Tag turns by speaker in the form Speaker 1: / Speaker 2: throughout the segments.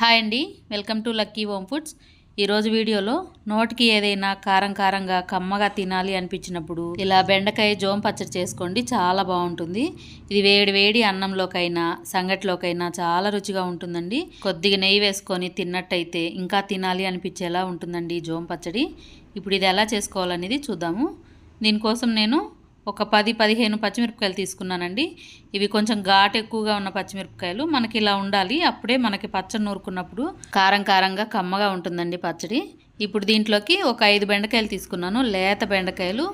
Speaker 1: Hi అండి, welcome to lucky home foods. ఈరోజు వీడియోలో నోటికి ఏదైనా కారంగా కమ్మగా తినాలి అనిపించినప్పుడు ఇలా బెండకాయ జోం పచ్చడి చేసుకోండి. చాలా బాగుంటుంది. ఇది వేడి వేడి అన్నంలోకైనా సంగటిలోకైనా చాలా రుచిగా ఉంటుందండి. కొద్దిగా నెయ్యి వేసుకొని తిన్నట్టయితే ఇంకా తినాలి అనిపించేలా ఉంటుందండి ఈ జోం పచ్చడి. ఇప్పుడు ఇది ఎలా చేసుకోవాలనేది చూద్దాము. దీనికోసం నేను ఒక 10-15 పచ్చిమిరపకాయలు తీసుకున్నానండి. ఇవి కొంచెం ఘాటు ఎక్కువగా ఉన్న పచ్చిమిరపకాయలు. మనకి ఇలా ఉండాలి, అప్పుడే మనకి పచ్చడి నూరుకున్నప్పుడు కారంగా కమ్మగా ఉంటుందండి పచ్చడి. ఇప్పుడు దీంట్లోకి ఒక 5 బెండకాయలు తీసుకున్నాను. లేత బెండకాయలు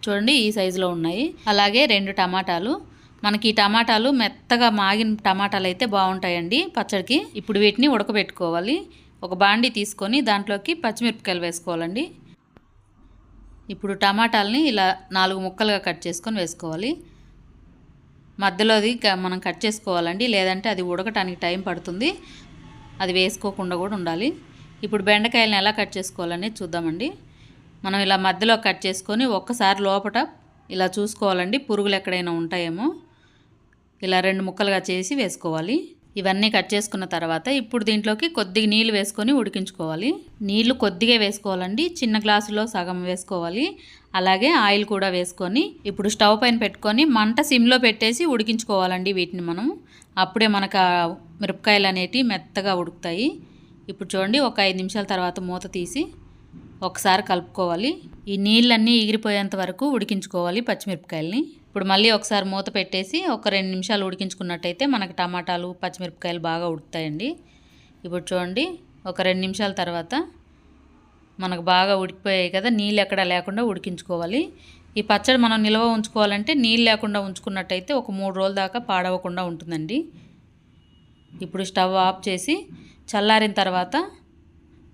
Speaker 1: చూడండి ఈ సైజులో ఉన్నాయి. అలాగే 2 టమాటాలు. మనకి ఈ టమాటాలు మెత్తగా మాగిన టమాటాలు అయితే బాగుంటాయండి పచ్చడికి. ఇప్పుడు వీటిని ఉడకబెట్టుకోవాలి. ఒక బాండీ తీసుకొని దాంట్లోకి పచ్చిమిరపకాయలు వేసుకోవాలండి. ఇప్పుడు టమాటాలని ఇలా 4 ముక్కలుగా కట్ చేసుకొని వేసుకోవాలి. మధ్యలోది మనం కట్ చేసుకోవాలండి, లేదంటే అది ఉడకటానికి టైం పడుతుంది. అది వేసుకోకుండా కూడా ఉండాలి. ఇప్పుడు బెండకాయలను ఎలా కట్ చేసుకోవాలనేది చూద్దామండి. మనం ఇలా మధ్యలో కట్ చేసుకొని ఒక్కసారి లోపట ఇలా చూసుకోవాలండి, పురుగులు ఎక్కడైనా ఉంటాయేమో. ఇలా 2 ముక్కలుగా చేసి వేసుకోవాలి. ఇవన్నీ కట్ చేసుకున్న తర్వాత ఇప్పుడు దీంట్లోకి కొద్దిగా నీళ్ళు వేసుకొని ఉడికించుకోవాలి. నీళ్లు కొద్దిగా వేసుకోవాలండి, చిన్న గ్లాసులో సగం వేసుకోవాలి. అలాగే ఆయిల్ కూడా వేసుకొని ఇప్పుడు స్టవ్ పైన పెట్టుకొని మంట సిమ్లో పెట్టేసి ఉడికించుకోవాలండి వీటిని మనం. అప్పుడే మనకు మిరపకాయలు అనేటివి మెత్తగా ఉడుకుతాయి. ఇప్పుడు చూడండి, ఒక 5 నిమిషాల తర్వాత మూత తీసి ఒకసారి కలుపుకోవాలి. ఈ నీళ్ళన్నీ ఎగిరిపోయేంత వరకు ఉడికించుకోవాలి పచ్చిమిరపకాయలని. ఇప్పుడు మళ్ళీ ఒకసారి మూత పెట్టేసి ఒక 2 నిమిషాలు ఉడికించుకున్నట్టయితే మనకి టమాటాలు పచ్చిమిరపకాయలు బాగా ఉడుకుతాయండి. ఇప్పుడు చూడండి, ఒక 2 నిమిషాల తర్వాత మనకు బాగా ఉడికిపోయాయి కదా, నీళ్ళు ఎక్కడ లేకుండా ఉడికించుకోవాలి. ఈ పచ్చడి మనం నిల్వ ఉంచుకోవాలంటే నీళ్ళు లేకుండా ఉంచుకున్నట్టయితే ఒక 3 రోజుల దాకా పాడవకుండా ఉంటుందండి. ఇప్పుడు స్టవ్ ఆఫ్ చేసి చల్లారిన తర్వాత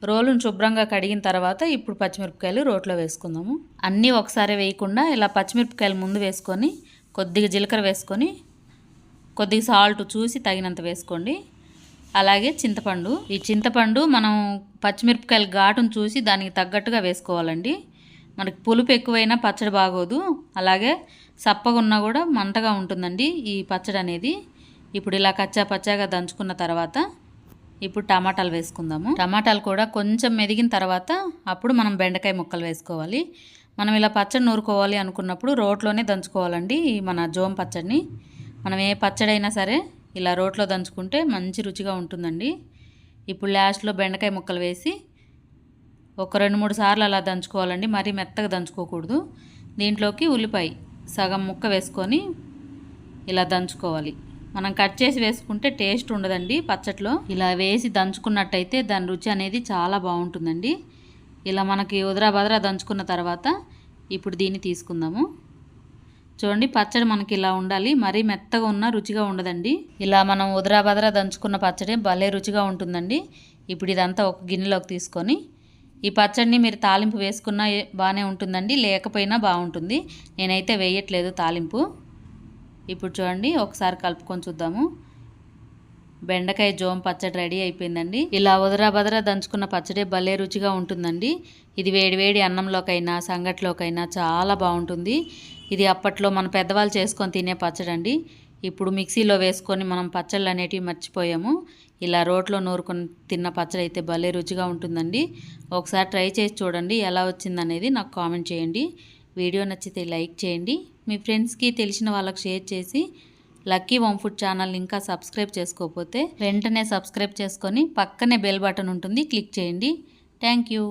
Speaker 1: రోలును శుభ్రంగా కడిగిన తర్వాత ఇప్పుడు పచ్చిమిరపకాయలు రోట్లో వేసుకుందాము. అన్నీ ఒకసారి వేయకుండా ఇలా పచ్చిమిరపకాయలు ముందు వేసుకొని కొద్దిగా జీలకర్ర వేసుకొని కొద్దిగా సాల్ట్ చూసి తగినంత వేసుకోండి. అలాగే చింతపండు. ఈ చింతపండు మనం పచ్చిమిరపకాయల ఘాటును చూసి దానికి తగ్గట్టుగా వేసుకోవాలండి. మనకి పులుపు ఎక్కువైనా పచ్చడి బాగోదు, అలాగే సప్పగా ఉన్నా కూడా మంటగా ఉంటుందండి ఈ పచ్చడి అనేది. ఇప్పుడు ఇలా కచ్చా పచ్చాగా దంచుకున్న తర్వాత ఇప్పుడు టమాటాలు వేసుకుందాము. టమాటాలు కూడా కొంచెం మెదిగిన తర్వాత అప్పుడు మనం బెండకాయ ముక్కలు వేసుకోవాలి. మనం ఇలా పచ్చడి నూరుకోవాలి అనుకున్నప్పుడు రోట్లోనే దంచుకోవాలండి మన జోం పచ్చడిని. మనం ఏ పచ్చడి అయినా సరే ఇలా రోట్లో దంచుకుంటే మంచి రుచిగా ఉంటుందండి. ఇప్పుడు లాస్ట్లో బెండకాయ ముక్కలు వేసి ఒక 2-3 సార్లు అలా దంచుకోవాలండి, మరీ మెత్తగా దంచుకోకూడదు. దీంట్లోకి ఉల్లిపాయ సగం ముక్క వేసుకొని ఇలా దంచుకోవాలి. మనం కట్ చేసి వేసుకుంటే టేస్ట్ ఉండదండి పచ్చట్లో. ఇలా వేసి దంచుకున్నట్టయితే దాని రుచి అనేది చాలా బాగుంటుందండి. ఇలా మనకి ఉదరా దంచుకున్న తర్వాత ఇప్పుడు దీన్ని తీసుకుందాము. చూడండి, పచ్చడి మనకి ఇలా ఉండాలి, మరీ మెత్తగా ఉన్న రుచిగా ఉండదండి. ఇలా మనం ఉదరా దంచుకున్న పచ్చడి భలే రుచిగా ఉంటుందండి. ఇప్పుడు ఇదంతా ఒక గిన్నెలోకి తీసుకొని ఈ పచ్చడిని మీరు తాలింపు వేసుకున్నా బాగానే ఉంటుందండి, లేకపోయినా బాగుంటుంది. నేనైతే వేయట్లేదు తాలింపు. ఇప్పుడు చూడండి, ఒకసారి కలుపుకొని చూద్దాము. బెండకాయ జోం పచ్చడి రెడీ అయిపోయిందండి. ఇలా ఉదరా దంచుకున్న పచ్చడి భలే రుచిగా ఉంటుందండి. ఇది వేడి అన్నంలోకైనా సంగటిలోకైనా చాలా బాగుంటుంది. ఇది అప్పట్లో మన పెద్దవాళ్ళు చేసుకొని తినే పచ్చడి అండి. ఇప్పుడు మిక్సీలో వేసుకొని మనం పచ్చళ్ళు అనేటివి మర్చిపోయాము. ఇలా రోట్లో నూరుకొని తిన్న పచ్చడి అయితే భలే రుచిగా ఉంటుందండి. ఒకసారి ట్రై చేసి చూడండి, ఎలా వచ్చిందనేది నాకు కామెంట్ చేయండి. వీడియో నచ్చితే లైక్ చేయండి, మీ ఫ్రెండ్స్కి తెలిసిన వాళ్ళకి షేర్ చేసి లక్కీ హోమ్ ఫుడ్ ఛానల్ ఇంకా సబ్స్క్రైబ్ చేసుకోకపోతే వెంటనే సబ్స్క్రైబ్ చేసుకొని పక్కనే బెల్ బటన్ ఉంటుంది, క్లిక్ చేయండి. Thank you.